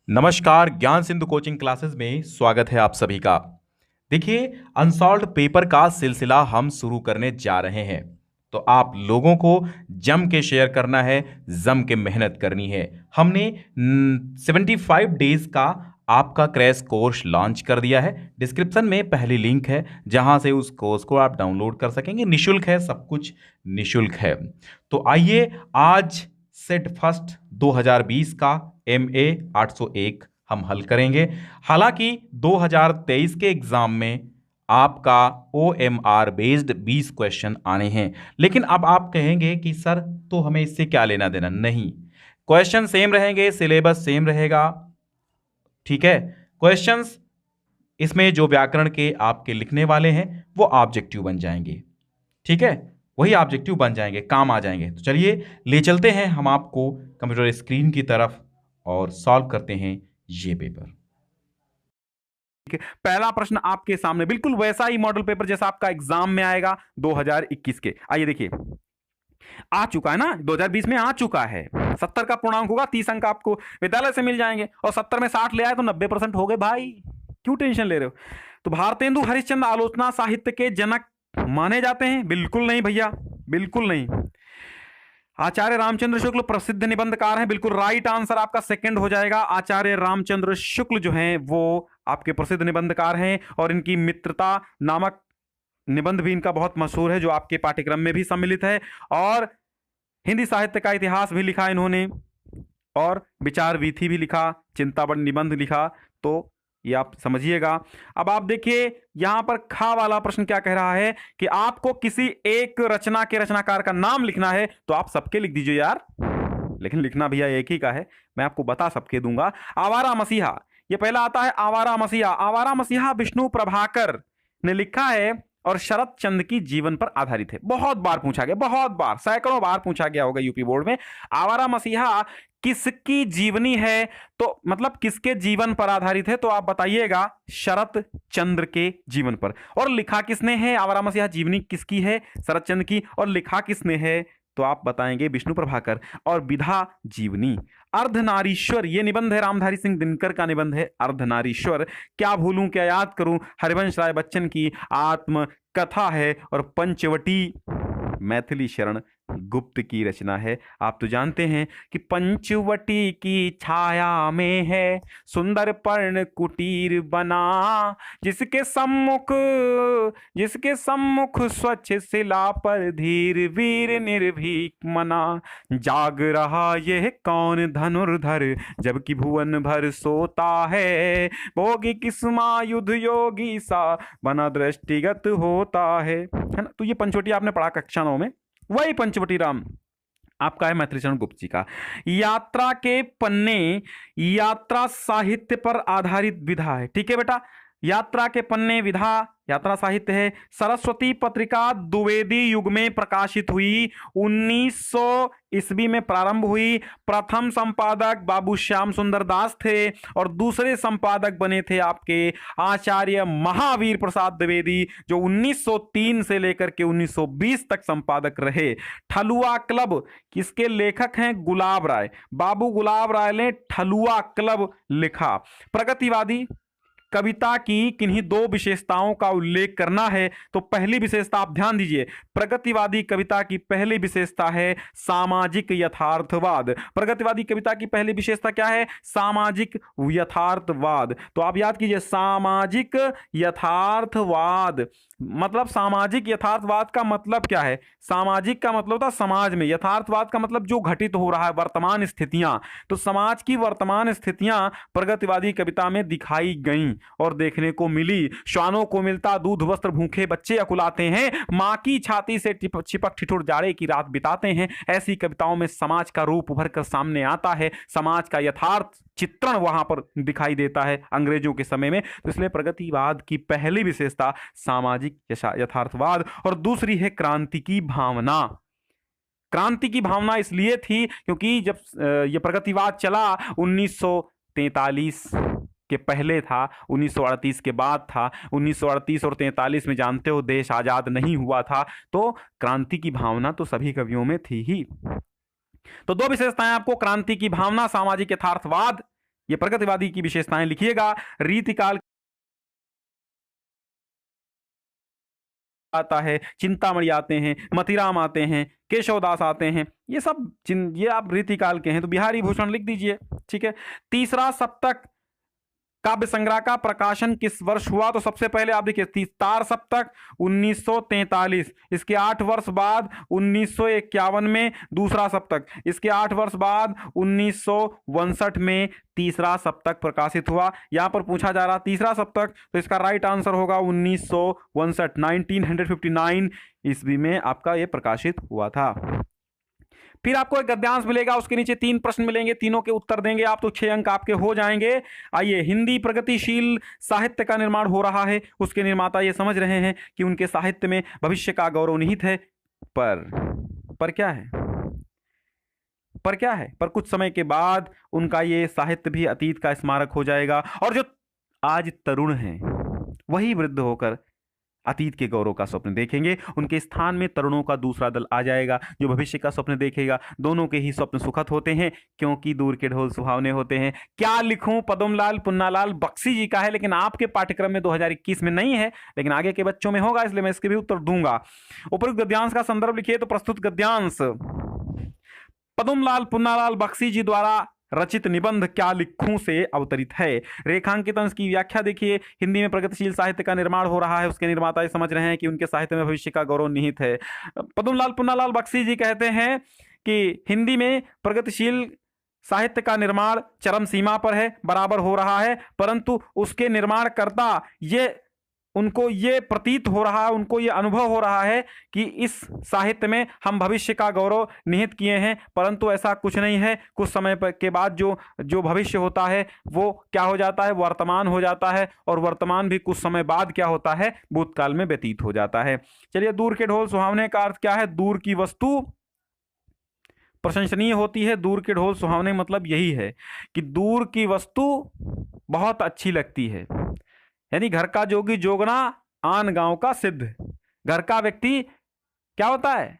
नमस्कार, ज्ञान Sindhu coaching classes में स्वागत है आप सभी का। देखिए, अनसॉल्व्ड पेपर का सिलसिला हम शुरू करने जा रहे हैं, तो आप लोगों को जम के शेयर करना है, जम के मेहनत करनी है। हमने 75 डेज का आपका क्रैश कोर्स लॉन्च कर दिया है। डिस्क्रिप्शन में पहली लिंक है, जहां से उस कोर्स को आप डाउनलोड कर सकेंगे। निशुल्क है, सब कुछ निशुल्क है। तो आइए आज सेट फर्स्ट 2020 का MA 801 हम हल करेंगे। हालांकि 2023 के एग्जाम में आपका OMR बेस्ड 20 क्वेश्चन आने हैं, लेकिन अब आप कहेंगे कि सर तो हमें इससे क्या लेना देना। नहीं, क्वेश्चन सेम रहेंगे, सिलेबस सेम रहेगा, ठीक है। क्वेश्चंस इसमें जो व्याकरण के आपके लिखने वाले हैं वो ऑब्जेक्टिव बन जाएंगे, ठीक है, वही ऑब्जेक्टिव बन जाएंगे, काम आ जाएंगे। तो चलिए ले चलते हैं हम आपको कंप्यूटर स्क्रीन की तरफ और सॉल्व करते हैं ये पेपर। पहला प्रश्न आपके सामने बिल्कुल वैसा ही मॉडल पेपर जैसा आपका एग्जाम में आएगा 2021 के। आइए देखिए, आ चुका है ना, 2020 में आ चुका है। 70 का पूर्णांक होगा, 30 अंक आपको विद्यालय से मिल जाएंगे, और 70 में 60 ले आए तो 90% हो गए भाई, क्यों टेंशन ले रहे हो। तो भारतेंदु हरिश्चंद्र आलोचना साहित्य के जनक माने जाते हैं? बिल्कुल नहीं भैया, बिल्कुल नहीं। आचार्य रामचंद्र शुक्ल प्रसिद्ध निबंधकार हैं? बिल्कुल राइट आंसर आपका सेकंड हो जाएगा। आचार्य रामचंद्र शुक्ल जो हैं वो आपके प्रसिद्ध निबंधकार हैं, और इनकी मित्रता नामक निबंध भी इनका बहुत मशहूर है, जो आपके पाठ्यक्रम में भी सम्मिलित है। और हिंदी साहित्य का इतिहास भी लिखा इन्होंने, और विचार वीथी भी लिखा, चिंतामण निबंध लिखा। तो ये आप समझिएगा। अब आप देखिए यहां पर खा वाला प्रश्न क्या कह रहा है कि आपको किसी एक रचना के रचनाकार का नाम लिखना है, तो आप सबके लिख दीजिए यार, लेकिन लिखना भैया एक ही का है, मैं आपको बता सबके दूंगा। आवारा मसीहा, ये पहला आता है आवारा मसीहा। आवारा मसीहा विष्णु प्रभाकर ने लिखा है और शरत चंद्र की जीवन पर आधारित है। बहुत बार पूछा गया, बहुत बार, सैकड़ों बार पूछा गया होगा यूपी बोर्ड में। आवारा मसीहा किसकी जीवनी है, तो मतलब किसके जीवन पर आधारित है, तो आप बताइएगा शरत चंद्र के जीवन पर। और लिखा किसने है आवारा मसीहा, जीवनी किसकी है, शरत चंद्र की, और लिखा किसने है, तो आप बताएंगे विष्णु प्रभाकर। और विधा जीवनी, अर्धनारीश्वर, ये निबंध है रामधारी सिंह दिनकर का निबंध है अर्धनारीश्वर। क्या भूलूं क्या याद करूं, हरिवंश राय बच्चन की आत्म कथा है। और पंचवटी मैथिली शरण गुप्त की रचना है। आप तो जानते हैं कि पंचवटी की छाया में है सुंदर पर्ण कुटीर बना, जिसके सम्मुख स्वच्छ शिला पर धीर वीर निर्भीक मना। जाग रहा यह कौन धनुर्धर, जबकि भुवन भर सोता है, भोगी किस्मा युद्ध योगी सा बना दृष्टिगत होता है ना। तो ये पंचवटी आपने पढ़ा कक्षा 9 में, वही पंचवटी राम आपका है मैथिली शरण गुप्त जी का। यात्रा के पन्ने यात्रा साहित्य पर आधारित विधा है, ठीक है बेटा। यात्रा के पन्ने विधा यात्रा साहित्य है। सरस्वती पत्रिका द्विवेदी युग में प्रकाशित हुई, 1900 ईस्वी में प्रारंभ हुई। प्रथम संपादक बाबू श्याम सुंदर दास थे, और दूसरे संपादक बने थे आपके आचार्य महावीर प्रसाद द्विवेदी, जो 1903 से लेकर के 1920 तक संपादक रहे। ठलुआ क्लब, किसके लेखक हैं, गुलाब राय, बाबू गुलाब राय ने ठलुआ क्लब लिखा। प्रगतिवादी कविता की किन्हीं दो विशेषताओं का उल्लेख करना है, तो पहली विशेषता आप ध्यान दीजिए, प्रगतिवादी कविता की पहली विशेषता है सामाजिक यथार्थवाद। प्रगतिवादी कविता की पहली विशेषता क्या है, सामाजिक यथार्थवाद। तो आप याद कीजिए, सामाजिक यथार्थवाद मतलब, सामाजिक यथार्थवाद का मतलब क्या है, सामाजिक का मतलब होता समाज में, यथार्थवाद का मतलब जो घटित हो रहा है, वर्तमान स्थितियां। तो समाज की वर्तमान स्थितियां प्रगतिवादी कविता में दिखाई गईं और देखने को मिली। श्वानों को मिलता दूध वस्त्र, भूखे बच्चे अकुलाते हैं, मां की छाती से चिपक ठिठुर जाड़े की रात बिताते हैं। ऐसी कविताओं में समाज का रूप उभर कर सामने आता है, समाज का यथार्थ चित्रण वहां पर दिखाई देता है अंग्रेजों के समय में। तो इसलिए प्रगतिवाद की पहली विशेषता सामाजिक यथार्थवाद, और दूसरी है क्रांति की भावना। क्रांति की भावना इसलिए थी क्योंकि जब यह प्रगतिवाद चला 1943 के पहले था, 1938 के बाद था। 1938 और 43 में जानते हो देश आजाद नहीं हुआ था, तो क्रांति की भावना तो सभी कवियों में थी ही। तो दो विशेषताएं आपको, क्रांति की भावना, सामाजिक यथार्थवाद, ये प्रगतिवादी की विशेषताएं लिखिएगा। रीतिकाल आता है, चिंतामणि आते हैं, मतीराम आते हैं, केशवदास आते हैं, ये सब ये आप रीतिकाल के हैं, तो बिहारी भूषण लिख दीजिए। ठीक है। तीसरा सप्तक काव्य संग्रह का प्रकाशन किस वर्ष हुआ? तो सबसे पहले आप देखिए तार सप्तक 1943, इसके 8 वर्ष बाद 1951 में दूसरा सप्तक, इसके 8 वर्ष बाद 1962 में तीसरा सप्तक प्रकाशित हुआ। यहां पर पूछा जा रहा तीसरा सप्तक, तो इसका राइट आंसर होगा 1962, 1959 ईस्वी में आपका यह प्रकाशित हुआ था। फिर आपको एक गद्यांश मिलेगा, उसके नीचे 3 प्रश्न मिलेंगे, तीनों के उत्तर देंगे आप तो 6 अंक आपके हो जाएंगे। आइए, हिंदी प्रगतिशील साहित्य का निर्माण हो रहा है, उसके निर्माता ये समझ रहे हैं कि उनके साहित्य में भविष्य का गौरव निहित है, पर क्या है? पर कुछ समय के बाद उनका ये साहित्य भी अतीत का स्मारक हो जाएगा, और जो आज तरुण हैं वही वृद्ध होकर अतीत के गौरव का स्वप्न देखेंगे। उनके स्थान में तरुणों का दूसरा दल आ जाएगा जो भविष्य का स्वप्न देखेगा। दोनों के ही स्वप्न सुखद होते हैं, क्योंकि दूर के ढोल सुहावने होते हैं। क्या लिखूं? पद्मलाल पुन्नालाल बख्शी जी का है, लेकिन आपके पाठ्यक्रम में 2021 में नहीं है, लेकिन आगे के बच्चों में होगा, इसलिए मैं इसके भी उत्तर दूंगा। उपयुक्त गद्यांश का संदर्भ लिखिए। तो प्रस्तुत गद्यांश पद्मलाल पुन्नालाल बख्शी जी द्वारा रचित निबंध क्या लिखूं से अवतरित है। रेखांकित अंश की व्याख्या देखिए। हिंदी में प्रगतिशील साहित्य का निर्माण हो रहा है, उसके निर्माता समझ रहे हैं कि उनके साहित्य में भविष्य का गौरव निहित है। पद्मलाल पुन्नालाल बख्शी जी कहते हैं कि हिंदी में प्रगतिशील साहित्य का निर्माण चरम सीमा पर है, बराबर हो रहा है, परंतु उसके निर्माणकर्ता उनको ये प्रतीत हो रहा है, उनको ये अनुभव हो रहा है कि इस साहित्य में हम भविष्य का गौरव निहित किए हैं, परंतु ऐसा कुछ नहीं है। कुछ समय के बाद जो भविष्य होता है वो क्या हो जाता है? वर्तमान हो जाता है, और वर्तमान भी कुछ समय बाद क्या होता है? भूतकाल में व्यतीत हो जाता है। चलिए, दूर के ढोल सुहावने का अर्थ क्या है? दूर की वस्तु प्रशंसनीय होती है। दूर के ढोल सुहावने मतलब यही है कि दूर की वस्तु बहुत अच्छी लगती है, यानी घर का जोगी जोगना आन गांव का सिद्ध। घर का व्यक्ति क्या होता है?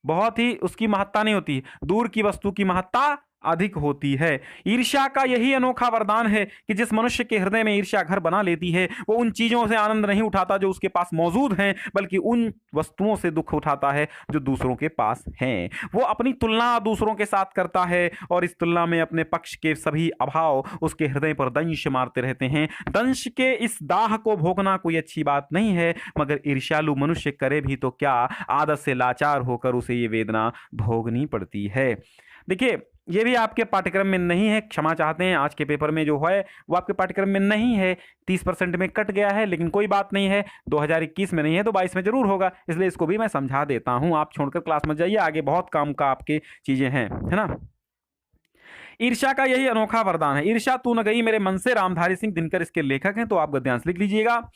बहुत ही उसकी महत्ता नहीं होती, दूर की वस्तु की महत्ता अधिक होती है। ईर्ष्या का यही अनोखा वरदान है कि जिस मनुष्य के हृदय में ईर्ष्या घर बना लेती है, वो उन चीजों से आनंद नहीं उठाता जो उसके पास मौजूद हैं, बल्कि उन वस्तुओं से दुख उठाता है जो दूसरों के पास हैं। वो अपनी तुलना दूसरों के साथ करता है, और इस तुलना में अपने पक्ष के सभी अभाव उसके हृदय पर दंश मारते रहते हैं। दंश के इस दाह को भोगना कोई अच्छी बात नहीं है, मगर ईर्ष्यालु मनुष्य करे भी तो क्या, आदत से लाचार होकर उसे ये वेदना भोगनी पड़ती है। देखिए, ये भी आपके पाठ्यक्रम में नहीं है, क्षमा चाहते हैं, आज के पेपर में जो है वो आपके पाठ्यक्रम में नहीं है, 30% में कट गया है, लेकिन कोई बात नहीं है, 2021 में नहीं है तो 22 में जरूर होगा, इसलिए इसको भी मैं समझा देता हूं। आप छोड़कर क्लास में जाइए, आगे बहुत काम का आपके चीजें हैं, है ना। ईर्ष्या का यही अनोखा वरदान है। ईर्ष्या तू न गई मेरे मन से, रामधारी सिंह दिनकर इसके लेखक हैं, तो आप गद्यांश लिख लीजिएगा।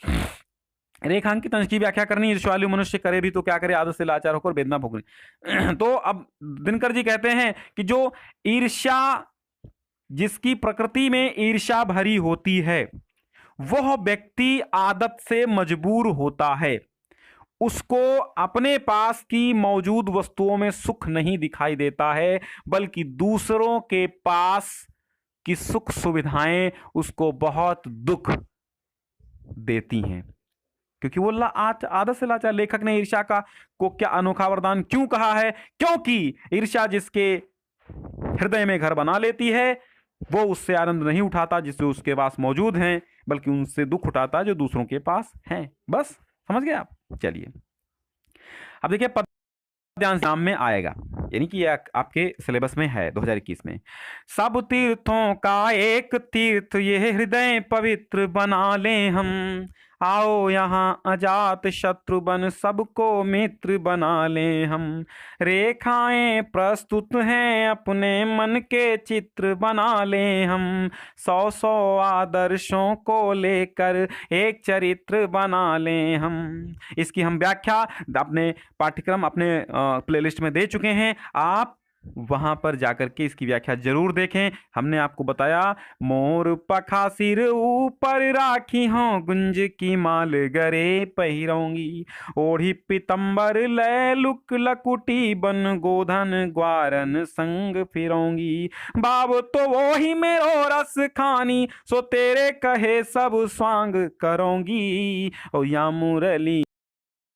रेखांकित अंश की व्याख्या करनी। ईर्ष्यालु मनुष्य करे भी तो क्या करे, आदत से लाचार होकर वेदना भोगनी। तो अब दिनकर जी कहते हैं कि जो ईर्ष्या, जिसकी प्रकृति में ईर्ष्या भरी होती है, वह व्यक्ति आदत से मजबूर होता है, उसको अपने पास की मौजूद वस्तुओं में सुख नहीं दिखाई देता है, बल्कि दूसरों के पास की सुख सुविधाएं उसको बहुत दुख देती हैं, क्योंकि वो आदत से लाचार। लेखक ने ईर्ष्या को क्या अनोखा वरदान क्यों कहा है? क्योंकि ईर्ष्या जिसके हृदय में घर बना लेती है, वो उससे आनंद नहीं उठाता जिससे उसके पास मौजूद हैं, बल्कि उनसे दुख उठाता जो दूसरों के पास हैं। बस समझ गए आप? चलिए, अब देखिए पद्यांश नाम में आएगा, यानी कि आपके सिलेबस में है 2021 में। सब तीर्थों का एक तीर्थ ये हृदय पवित्र बना ले हम, आओ यहाँ अजात शत्रु बन सबको मित्र बना ले हम। रेखाएं प्रस्तुत हैं अपने मन के चित्र बना ले हम, 100 आदर्शों को लेकर एक चरित्र बना ले हम। इसकी हम व्याख्या अपने पाठ्यक्रम, अपने प्लेलिस्ट में दे चुके हैं, आप वहां पर जाकर के इसकी व्याख्या जरूर देखें। हमने आपको बताया, मोर पखा सिर ऊपर राखी हों, गुंज की माल गरे पहिरोंगी, ओढ़ी पीतंबर लय लुक लकुटी, बन गोधन ग्वारन संग फिरोंगी, बाब तो वो ही मेरो रस खानी, सो तेरे कहे सब स्वांग करोंगी, ओ या मुरली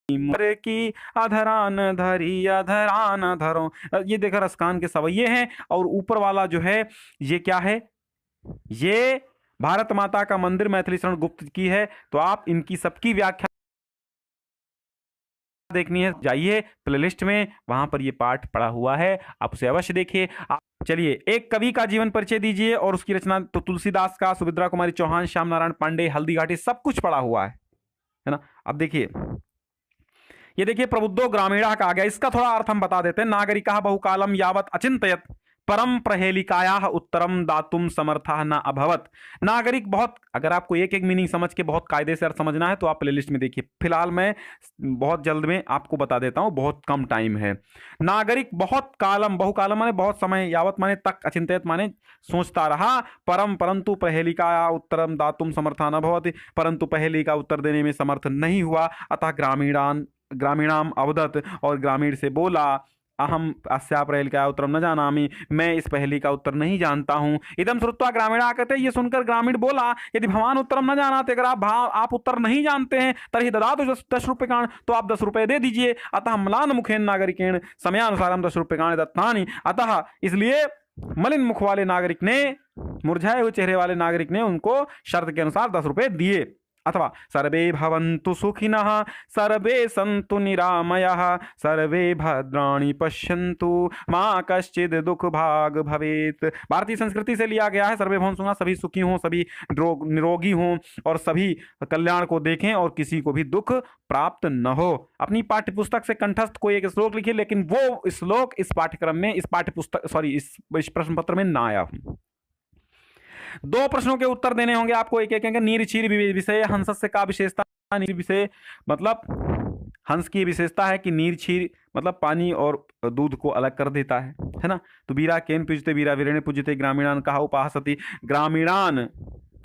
मर की अधरान धरी अधरान धरो। ये देखो रसकान के सवैये हैं। और ऊपर वाला जो है ये क्या है, ये भारत माता का मंदिर मैथिली शरण गुप्त की है। तो आप इनकी सबकी व्याख्या देखनी है, जाइए प्लेलिस्ट में, वहां पर ये पाठ पड़ा हुआ है, आप उसे अवश्य देखिए। चलिए, एक कवि का जीवन परिचय दीजिए और उसकी रचना। तो तुलसीदास का, सुभद्रा कुमारी चौहान, श्याम नारायण पांडे, हल्दीघाटी, सब कुछ पड़ा हुआ है ना। अब देखिए, ये देखिए प्रबुद्धो ग्रामीणा का आ गया। इसका थोड़ा अर्थ हम बता देते हैं। नागरिका बहुकालम यावत अचिंतयत परम प्रहेलिकाया उत्तरम दातुम समर्था न अभवत। नागरिक बहुत, अगर आपको एक एक मीनिंग समझ के बहुत कायदे से अर्थ समझना है तो आप प्लेलिस्ट में देखिए। फिलहाल मैं बहुत जल्द में आपको बता देता हूं, बहुत कम टाइम है। नागरिक बहुत कालम, बहुकालम माने बहुत समय, यावत माने तक, अचिंतयत माने सोचता रहा, परम परंतु प्रहेलिकाया उत्तरम दातुम समर्था न भवति, परंतु पहेली का उत्तर देने में समर्थ नहीं हुआ। अतः ग्रामीणाम अवदत, और ग्रामीण से बोला, अहम अस्या प्रहेलिका उत्तरम न जानामि, मैं इस पहेली का उत्तर नहीं जानता हूं। इदम श्रुत्वा ग्रामीणा कहते, ये सुनकर ग्रामीण बोला, यदि भगवान उत्तरम न जानाते, अगर आप उत्तर नहीं जानते हैं, तर्हि ददातु 10 रुपये, तो आप 10 रुपये दे दीजिए। अतः म्लान मुखेन नागरिकेण समयानुसारम 10 रुपये दत्तानि। अतः इसलिए मलिन मुख वाले नागरिक ने, मुरझाए हुए चेहरे वाले नागरिक ने उनको शर्त के अनुसार 10 रुपये दिए। अथवा सर्वे भवन्तु सुखिनः, सर्वे सन्तु निरामयः, सर्वे भद्राणि पश्यन्तु, मां कश्चिद दुख भाग भवेत। भारतीय संस्कृति से लिया गया है। सर्वे भवन्तु सुना, सभी सुखी हों, सभी निरोगी हों और सभी कल्याण को देखें और किसी को भी दुख प्राप्त न हो। अपनी पाठ्य पुस्तक से कंठस्थ कोई एक श्लोक लिखिए, लेकिन वो श्लोक इस पाठ्यक्रम में, इस पाठ्य पुस्तक, सॉरी, इस प्रश्न पत्र में ना आया। 2 प्रश्नों के उत्तर देने होंगे आपको, एक एक करके। नीर क्षीर विषय हंस से का विशेषता। नीर विषय मतलब हंस की विशेषता है कि नीर क्षीर मतलब पानी और दूध को अलग कर देता है ना। तो वीरा केन पूजते, वीरा वीरेण पूजते, ग्रामीणान कहा उपासति, ग्रामीणान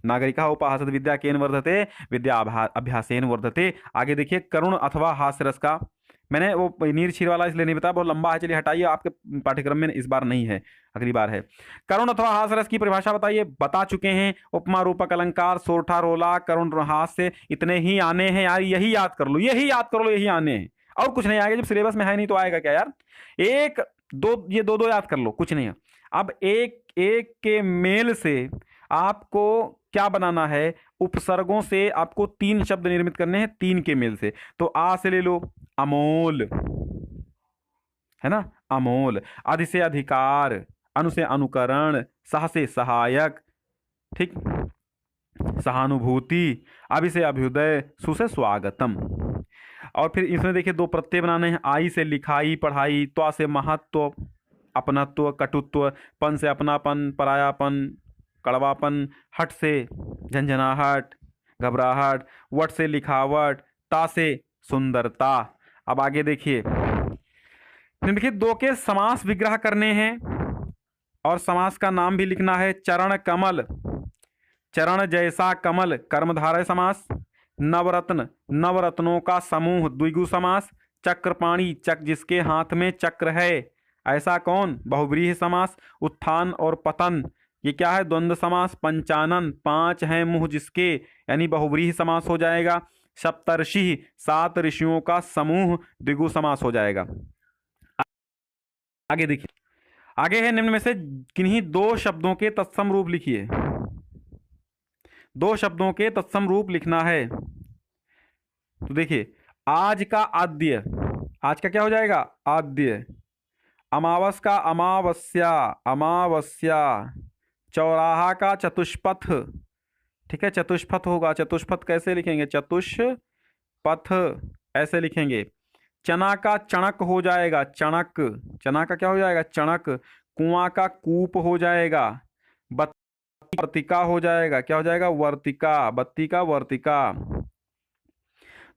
नागरिका उपासत, विद्या केन वर्धते, विद्या अभ्यासेन वर्धते। आगे देखिए, करुण अथवा हास्यरस का, मैंने वो नीर क्षीर वाला इसलिए नहीं बताया, बहुत लंबा है, चलिए हटाइए, आपके पाठ्यक्रम में इस बार नहीं है, अगली बार है। करुण अथवा हास्यरस की परिभाषा बताइए, बता चुके हैं। उपमा रूपक अलंकार, सोरठा रोला, करुण हास्य, इतने ही आने हैं यार, यही याद कर लो, यही याद कर लो, यही आने हैं, और कुछ नहीं आएगा। जब सिलेबस में है नहीं तो आएगा क्या यार। एक दो, ये दो याद कर लो, कुछ नहीं है। अब एक एक के मेल से आपको क्या बनाना है, उपसर्गों से आपको 3 शब्द निर्मित करने हैं, 3 के मेल से। तो आ से ले लो, अमोल, है ना, अमोल। अधि से अधिकार, अनु से अनुकरण, सह से सहायक, ठीक, सहानुभूति, अभि से अभ्युदय, सु से स्वागतम। और फिर इसमें देखिए 2 प्रत्यय बनाने हैं। आई से लिखाई पढ़ाई, त्वा से महत्व अपनत्व कटुत्व, पन से अपनापन परायापन कड़वापन, हट से झंझनाहट घबराहट, वट से लिखावट, ता से सुंदरता। अब आगे देखिए, देखिए 2 के समास विग्रह करने हैं और समास का नाम भी लिखना है। चरण कमल, चरण जैसा कमल कर्मधारय समास। नवरत्न, नवरत्नों का समूह द्विगु समास। चक्रपाणी, चक जिसके हाथ में चक्र है, ऐसा कौन, बहुव्रीहि समास। उत्थान और पतन, ये क्या है, द्वंद्व समास। पंचानन, 5 हैं मुंह जिसके, यानी बहुव्रीहि समास हो जाएगा। सप्तर्षि, 7 ऋषियों का समूह, द्विगु समास हो जाएगा। आगे देखिए, आगे है निम्न में से किन्हीं 2 शब्दों के तत्सम रूप लिखिए। 2 शब्दों के तत्सम रूप लिखना है। तो देखिए, आज का आद्य, आज का क्या हो जाएगा, आद्य। अमावस का अमावस्या, अमावस्या। चौराहा का चतुष्पथ, ठीक है, चतुष्पथ होगा। चतुष्पथ कैसे लिखेंगे, चतुष्पथ ऐसे लिखेंगे। चना का चणक हो जाएगा, चणक। चना का क्या हो जाएगा, चणक। कुआं का कूप हो जाएगा। बत्ती वर्तिका हो जाएगा, क्या हो जाएगा, वर्तिका। बत्ती का वर्तिका।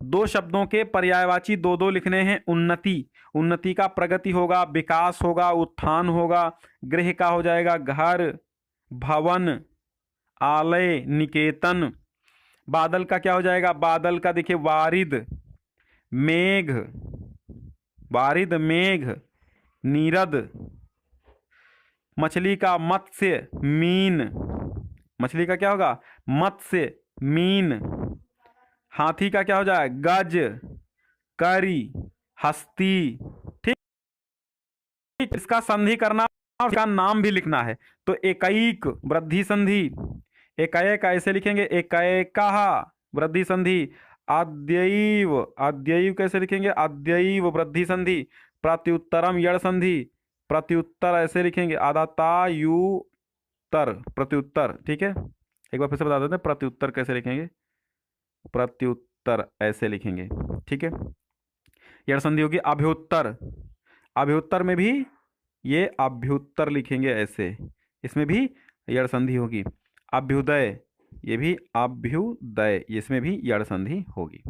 दो शब्दों के पर्यायवाची दो दो लिखने हैं। उन्नति, उन्नति का प्रगति होगा, विकास होगा, उत्थान होगा। गृह का हो जाएगा घर, भवन, आलय, निकेतन। बादल का क्या हो जाएगा? बादल का देखिए वारिद, मेघ, वारिद मेघ, नीरद। मछली का मत्स्य, मीन, मछली का क्या होगा? मत्स्य, मीन। हाथी का क्या हो जाएगा? गज, करी, हस्ती। ठीक, इसका संधि करना और इसका नाम भी लिखना है। तो एकैक वृद्धि संधि, एकैक ऐसे लिखेंगे, एकैकः वृद्धि संधि। अद्यैव, अद्यैव कैसे लिखेंगे? अद्यैव वृद्धि संधि। प्रत्युत्तरम यड़ संधि, प्रत्युत्तर ऐसे लिखेंगे, आदातायुत्तर, प्रत्युत्तर। ठीक है, एक बार फिर से बता देते हैं प्रत्युत्तर कैसे लिखेंगे। प्रत्युत्तर ऐसे लिखेंगे। ठीक है, यड़ संधि होगी अभ्युत्तर, अभ्युत्तर में भी ये अभ्युत्तर लिखेंगे ऐसे, इसमें भी यड़ संधि होगी। अभ्युदय, ये भी अभ्युदय, इसमें भी यड़ संधि होगी।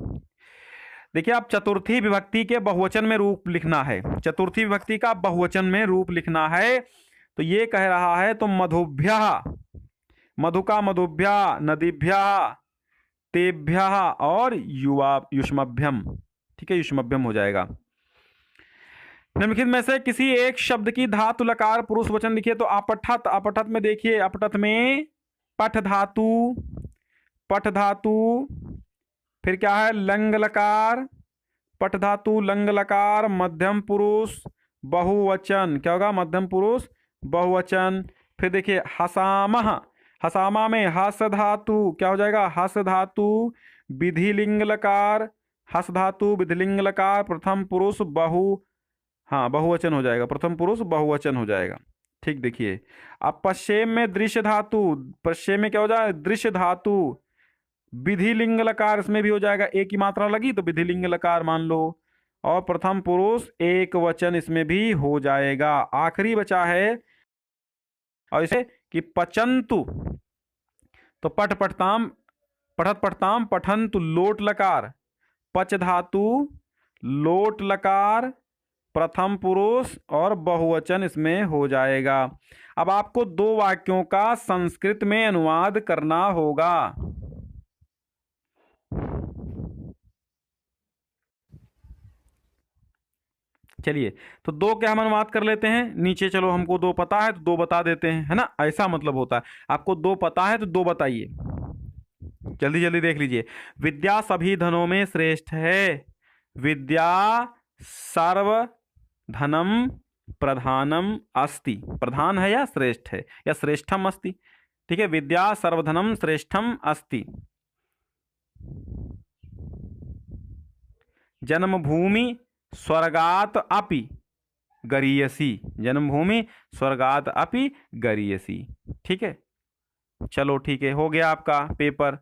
देखिए, आप चतुर्थी विभक्ति के बहुवचन में रूप लिखना है, चतुर्थी विभक्ति का बहुवचन में रूप लिखना है। तो ये कह रहा है तो मधुभ्यः, मधु का मधुभ्यः, नदीभ्यः, तेभ्यः और युष्मभ्यम। ठीक है, युष्मभ्यम हो जाएगा। निम्नलिखित में से किसी एक शब्द की धातु लकार पुरुष वचन लिखिए। तो अपठत, अपठत में देखिए, अपठत में पठ धातु, पठ धातु, फिर क्या है? लंग लकार, पठ धातु, लंग लकार, मध्यम पुरुष बहुवचन। क्या होगा? मध्यम पुरुष बहुवचन। फिर देखिए हसामः, हसामा में हस धातु, क्या हो जाएगा? हस धातु, विधिलिंग लकार, हस धातु, विधिलिंग लकार, प्रथम पुरुष बहुवचन हो जाएगा, प्रथम पुरुष बहुवचन हो जाएगा। ठीक, देखिए अब पश्चिम में दृश्य धातु, पश्चिम में क्या हो जाएगा? दृश्य धातु, विधिलिंग लकार, इसमें भी हो जाएगा, एक ही मात्रा लगी तो विधिलिंग लकार मान लो। और प्रथम पुरुष एक वचन इसमें भी हो जाएगा। आखिरी बचा है और इसे कि पचंतु, तो पठ पठताम, पठत पठताम, पठंतु, लोट लकार, पच धातु, लोट लकार, प्रथम पुरुष और बहुवचन इसमें हो जाएगा। अब आपको दो वाक्यों का संस्कृत में अनुवाद करना होगा। चलिए, तो दो क्या हम अनुवाद कर लेते हैं। नीचे चलो, हमको दो पता है तो दो बता देते हैं, है ना, ऐसा मतलब होता है। आपको दो पता है तो दो बताइए, जल्दी जल्दी देख लीजिए। विद्या सभी धनों में श्रेष्ठ है, विद्या सर्व धनम प्रधानम अस्ति, प्रधान है या श्रेष्ठ है या श्रेष्ठम अस्ति। ठीक है, विद्या सर्वधनम श्रेष्ठम अस्ति। जन्मभूमि स्वर्गात अपि गरीयसी, जन्मभूमि स्वर्गात अपि गरीयसी। ठीक है, चलो ठीक है, हो गया आपका पेपर।